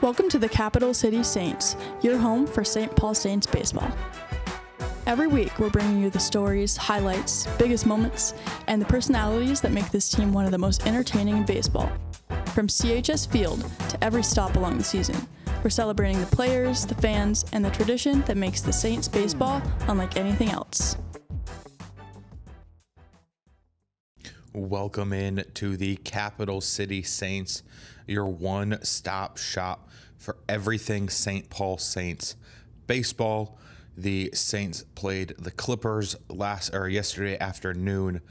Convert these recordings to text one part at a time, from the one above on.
Welcome to the Capital City Saints, your home for St. Paul Saints baseball. Every week, we're bringing you the stories, highlights, biggest moments, and the personalities that make this team one of the most entertaining in baseball. From CHS Field to every stop along the season, we're celebrating the players, the fans, and the tradition that makes the Saints baseball unlike anything else. Welcome in to the Capital City Saints, your one-stop shop for everything St. Paul Saints baseball. The Saints played the Clippers yesterday afternoon,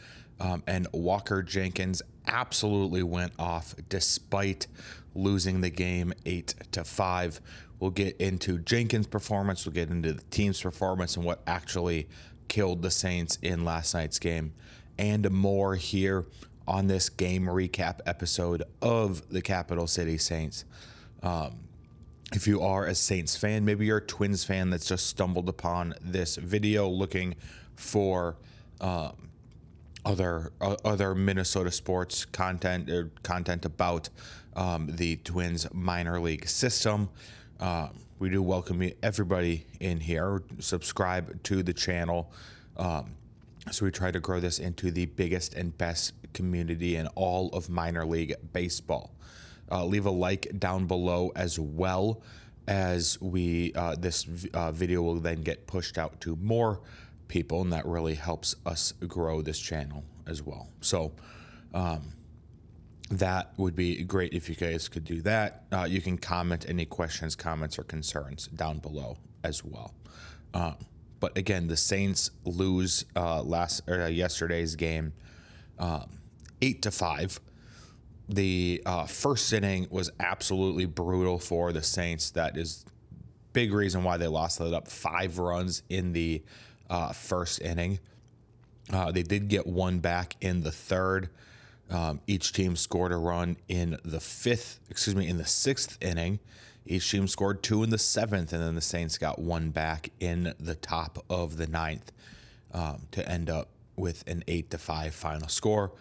and Walker Jenkins absolutely went off despite losing the game 8-5. We'll get into Jenkins' performance, we'll get into the team's performance and what actually killed the Saints in last night's game, and more here on this game recap episode of the Capital City Saints. If you are a Saints fan, maybe you're a Twins fan that's just stumbled upon this video looking for other Minnesota sports content or content about the Twins minor league system, we do welcome everybody in here. Subscribe to the channel. So we try to grow this into the biggest and best community in all of minor league baseball. Leave a like down below as well, as this video will then get pushed out to more people, and that really helps us grow this channel as well. So that would be great if you guys could do that. You can comment any questions, comments, or concerns down below as well. But again, the Saints lose yesterday's game 8-5. The first inning was absolutely brutal for the Saints. That is big reason why they lost. They let up 5 runs in the first inning. They did get one back in the third. Each team scored a run in the sixth inning. Each team scored 2 in the 7th, and then the Saints got one back in the top of the 9th to end up with an 8-5 final score.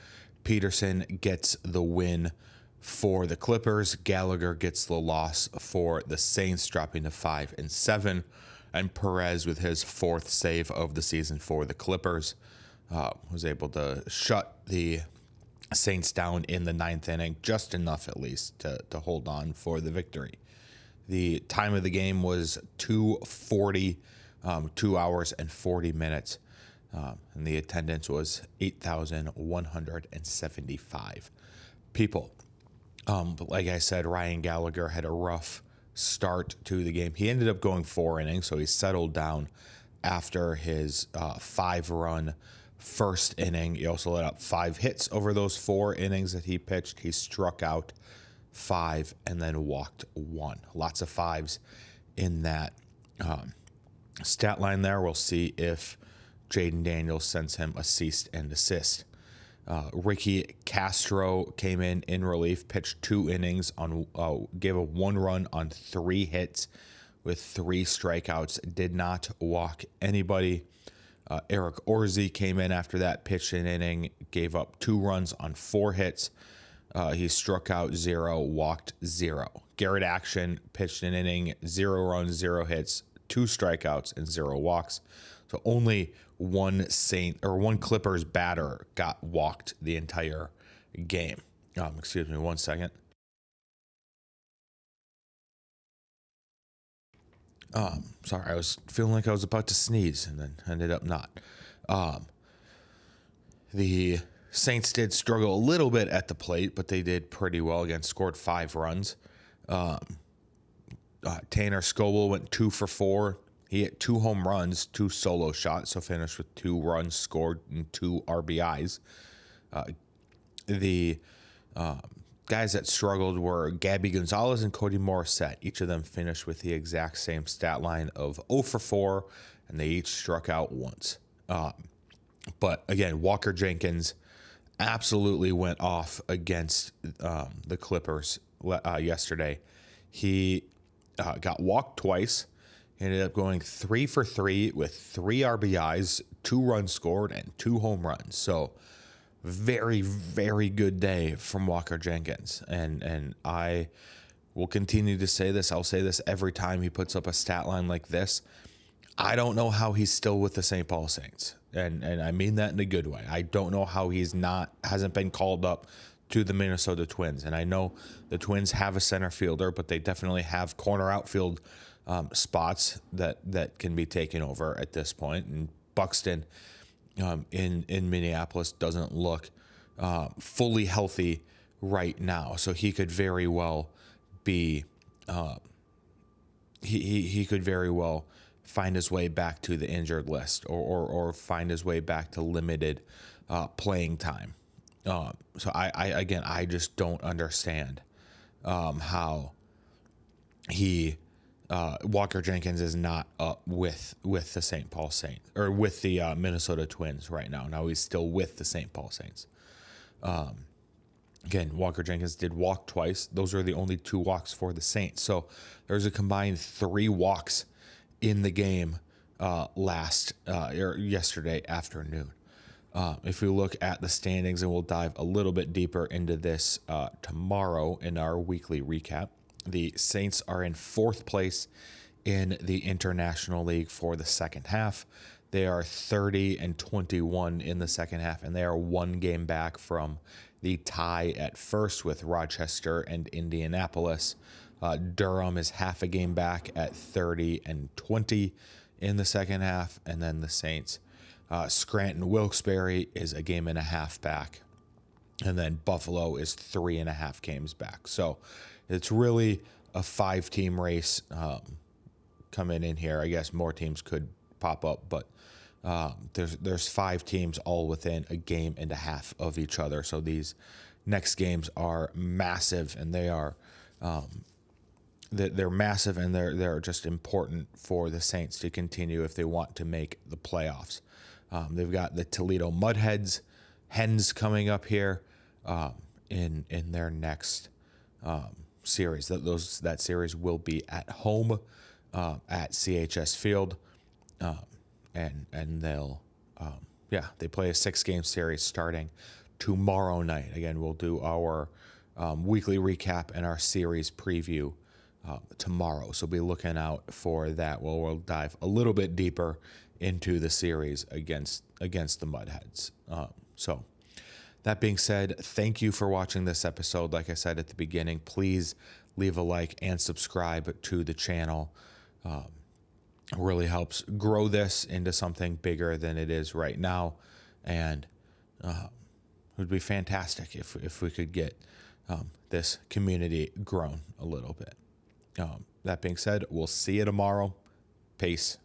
Peterson gets the win for the Clippers. Gallagher gets the loss for the Saints, dropping to 5-7. And Perez, with his 4th save of the season for the Clippers, was able to shut the Saints down in the 9th inning, just enough at least to hold on for the victory. The time of the game was 2:40, 2 hours and 40 minutes. And the attendance was 8,175 people. But like I said, Ryan Gallagher had a rough start to the game. He ended up going 4 innings, so he settled down after his 5-run first inning. He also let up 5 hits over those 4 innings that he pitched. He struck out 5 and then walked 1. Lots of 5s in that stat line there. We'll see if Jaden Daniels sends him a cease and desist. Ricky Castro came in relief, pitched 2 innings, gave a 1 run on 3 hits with 3 strikeouts, did not walk anybody. Eric Orze came in after that, pitched an inning, gave up 2 runs on 4 hits. He struck out 0, walked 0. Garrett Acton pitched an inning, 0 runs, 0 hits, 2 strikeouts, and 0 walks. So only one Clippers batter got walked the entire game. Excuse me 1 second. Sorry, I was feeling like I was about to sneeze and then ended up not. The Saints did struggle a little bit at the plate, but they did pretty well. Again, scored 5 runs. Tanner Schobel went 2 for 4. He hit 2 home runs, 2 solo shots, so finished with 2 runs scored and 2 RBIs. The guys that struggled were Gabi, Gonzalez, and Cody Morissette. Each of them finished with the exact same stat line of 0 for 4, and they each struck out once. But again, Walker Jenkins absolutely went off against the Clippers yesterday. He got walked twice. He ended up going 3 for 3 with 3 RBIs, 2 runs scored, and 2 home runs. So very, very good day from Walker Jenkins. And I we'll continue to say this. I'll say this every time he puts up a stat line like this. I don't know how he's still with the St. Paul Saints. And I mean that in a good way. I don't know how hasn't been called up to the Minnesota Twins. And I know the Twins have a center fielder, but they definitely have corner outfield spots that can be taken over at this point. And Buxton in Minneapolis doesn't look fully healthy right now. So he could very well be he could very well find his way back to the injured list or find his way back to limited playing time. So I just don't understand how Walker Jenkins is not up with the St. Paul Saints or with the Minnesota Twins right now. Now he's still with the St. Paul Saints. Again, Walker Jenkins did walk twice. Those are the only 2 walks for the Saints. So there's a combined 3 walks in the game yesterday afternoon. If we look at the standings, and we'll dive a little bit deeper into this tomorrow in our weekly recap, the Saints are in 4th place in the International League for the second half. They are 30-21 in the second half, and they are 1 game back from the tie at first with Rochester and Indianapolis. Durham is half a game back at 30-20 in the second half, and then the Saints. Scranton-Wilkes-Barre is a game and a half back, and then Buffalo is 3.5 games back. So it's really a 5-team race coming in here. I guess more teams could pop up, but there's 5 teams all within a game and a half of each other. So these next games are massive, and they are they're massive, and they're just important for the Saints to continue if they want to make the playoffs. They've got the Toledo Hens coming up here in their next series. That series will be at home at CHS Field, and they'll they play a 6-game series starting tomorrow night. Again, we'll do our weekly recap and our series preview tomorrow, so be looking out for that. We'll dive a little bit deeper into the series against the Mudheads. So that being said, thank you for watching this episode. Like I said at the beginning, please leave a like and subscribe to the channel. It really helps grow this into something bigger than it is right now, and it would be fantastic if we could get this community grown a little bit. That being said, we'll see you tomorrow. Peace.